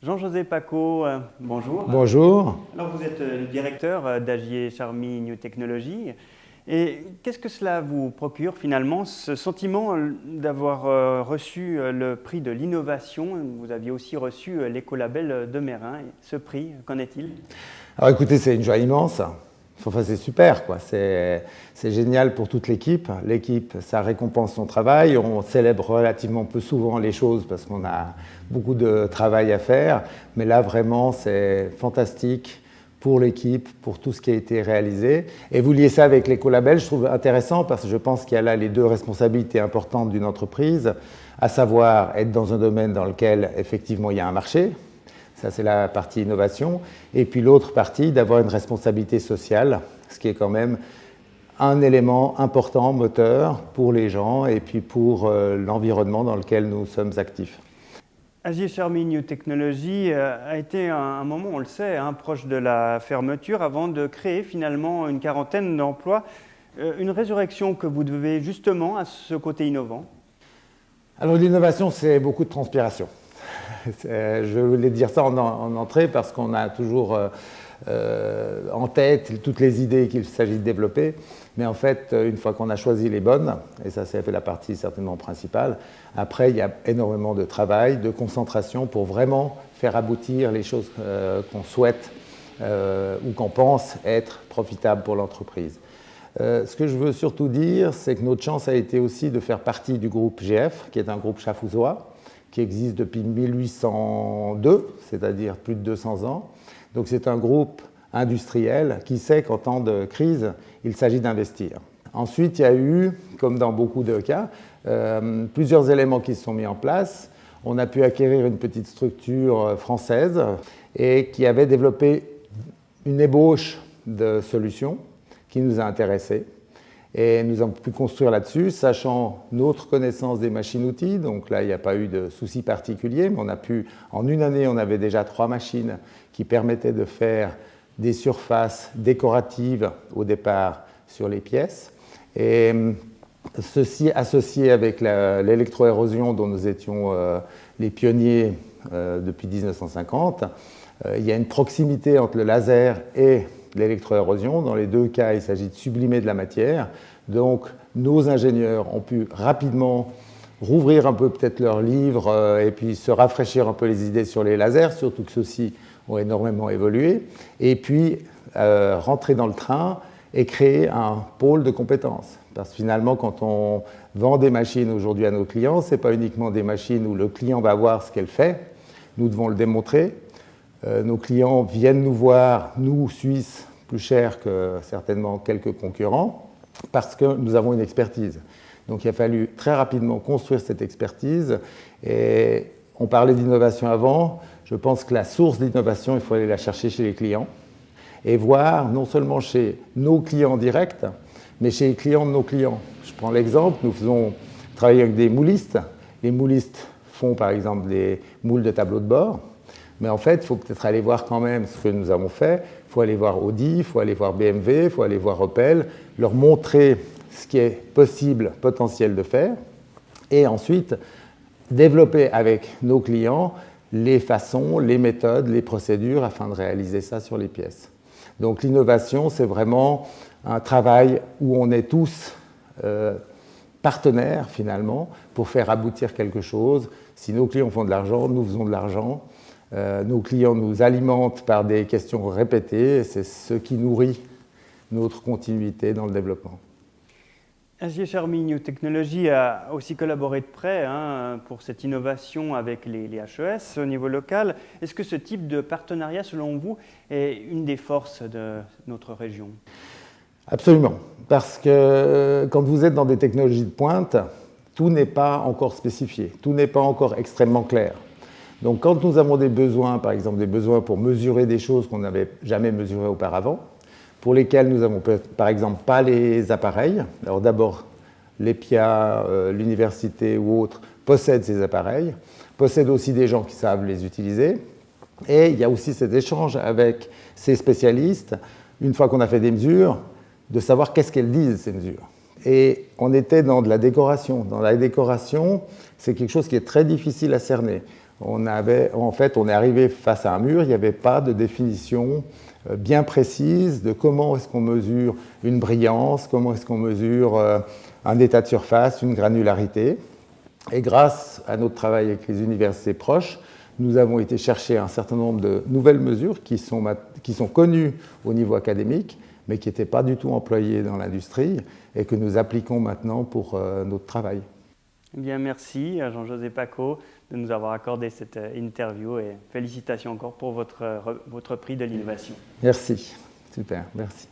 Jean-José Paco, bonjour. Bonjour. Alors vous êtes le directeur d'Agier Charmy New Technology. Et qu'est-ce que cela vous procure finalement, ce sentiment d'avoir reçu le prix de l'innovation? Vous aviez aussi reçu l'écolabel de Meyrin. Ce prix, qu'en est-il? Alors écoutez, c'est une joie immense. Enfin, c'est super, quoi. C'est génial pour toute l'équipe. L'équipe, ça récompense son travail. On célèbre relativement peu souvent les choses parce qu'on a beaucoup de travail à faire. Mais là, vraiment, c'est fantastique pour l'équipe, pour tout ce qui a été réalisé. Et vous liez ça avec l'écolabel, je trouve intéressant parce que je pense qu'il y a là les deux responsabilités importantes d'une entreprise, à savoir être dans un domaine dans lequel, effectivement, il y a un marché. Ça, c'est la partie innovation. Et puis l'autre partie, d'avoir une responsabilité sociale, ce qui est quand même un élément important, moteur pour les gens et puis pour l'environnement dans lequel nous sommes actifs. Agier Charmy New Technology a été un moment, on le sait, proche de la fermeture avant de créer finalement une quarantaine d'emplois. Une résurrection que vous devez justement à ce côté innovant. Alors l'innovation, c'est beaucoup de transpiration. Je voulais dire ça en entrée parce qu'on a toujours en tête toutes les idées qu'il s'agit de développer. Mais en fait, une fois qu'on a choisi les bonnes, et ça c'est la partie certainement principale, après il y a énormément de travail, de concentration pour vraiment faire aboutir les choses qu'on souhaite ou qu'on pense être profitables pour l'entreprise. Ce que je veux surtout dire, c'est que notre chance a été aussi de faire partie du groupe GF, qui est un groupe schaffhausois, qui existe depuis 1802, c'est-à-dire plus de 200 ans. Donc c'est un groupe industriel qui sait qu'en temps de crise, il s'agit d'investir. Ensuite, il y a eu, comme dans beaucoup de cas, plusieurs éléments qui se sont mis en place. On a pu acquérir une petite structure française et qui avait développé une ébauche de solutions qui nous a intéressés. Et nous avons pu construire là-dessus, sachant notre connaissance des machines-outils. Donc là, il n'y a pas eu de souci particulier, mais on a pu, en une année, on avait déjà 3 machines qui permettaient de faire des surfaces décoratives au départ sur les pièces. Et ceci associé avec l'électroérosion dont nous étions les pionniers depuis 1950, il y a une proximité entre le laser et l'électroérosion. Dans les deux cas, il s'agit de sublimer de la matière. Donc, nos ingénieurs ont pu rapidement rouvrir un peu peut-être leurs livres et puis se rafraîchir un peu les idées sur les lasers, surtout que ceux-ci ont énormément évolué. Et puis, rentrer dans le train et créer un pôle de compétences. Parce que finalement, quand on vend des machines aujourd'hui à nos clients, ce n'est pas uniquement des machines où le client va voir ce qu'elle fait. Nous devons le démontrer. Nos clients viennent nous voir, nous, Suisses, plus cher que certainement quelques concurrents, parce que nous avons une expertise. Donc il a fallu très rapidement construire cette expertise. Et on parlait d'innovation avant. Je pense que la source d'innovation, il faut aller la chercher chez les clients et voir non seulement chez nos clients directs, mais chez les clients de nos clients. Je prends l'exemple, nous faisons travailler avec des moulistes. Les moulistes font par exemple des moules de tableau de bord. Mais en fait, il faut peut-être aller voir quand même ce que nous avons fait. Il faut aller voir Audi, il faut aller voir BMW, il faut aller voir Opel, leur montrer ce qui est possible, potentiel de faire, et ensuite développer avec nos clients les façons, les méthodes, les procédures afin de réaliser ça sur les pièces. Donc l'innovation, c'est vraiment un travail où on est tous partenaires finalement pour faire aboutir quelque chose. Si nos clients font de l'argent, nous faisons de l'argent. Nos clients nous alimentent par des questions répétées et c'est ce qui nourrit notre continuité dans le développement. Agier Charmy New Technology a aussi collaboré de près pour cette innovation avec les HES au niveau local. Est-ce que ce type de partenariat, selon vous, est une des forces de notre région? Absolument, parce que quand vous êtes dans des technologies de pointe, tout n'est pas encore spécifié, tout n'est pas encore extrêmement clair. Donc quand nous avons des besoins, par exemple des besoins pour mesurer des choses qu'on n'avait jamais mesurées auparavant, pour lesquels nous n'avons par exemple pas les appareils, alors d'abord l'EPIA, l'université ou autres possèdent ces appareils, possèdent aussi des gens qui savent les utiliser, et il y a aussi cet échange avec ces spécialistes, une fois qu'on a fait des mesures, de savoir qu'est-ce qu'elles disent ces mesures. Et on était dans de la décoration. Dans la décoration, c'est quelque chose qui est très difficile à cerner. on est arrivé face à un mur, il n'y avait pas de définition bien précise de comment est-ce qu'on mesure une brillance, comment est-ce qu'on mesure un état de surface, une granularité. Et grâce à notre travail avec les universités proches, nous avons été chercher un certain nombre de nouvelles mesures qui sont connues au niveau académique, mais qui n'étaient pas du tout employées dans l'industrie et que nous appliquons maintenant pour notre travail. Eh bien, merci à Jean-José Pacaud de nous avoir accordé cette interview et félicitations encore pour votre prix de l'innovation. Merci, super, merci.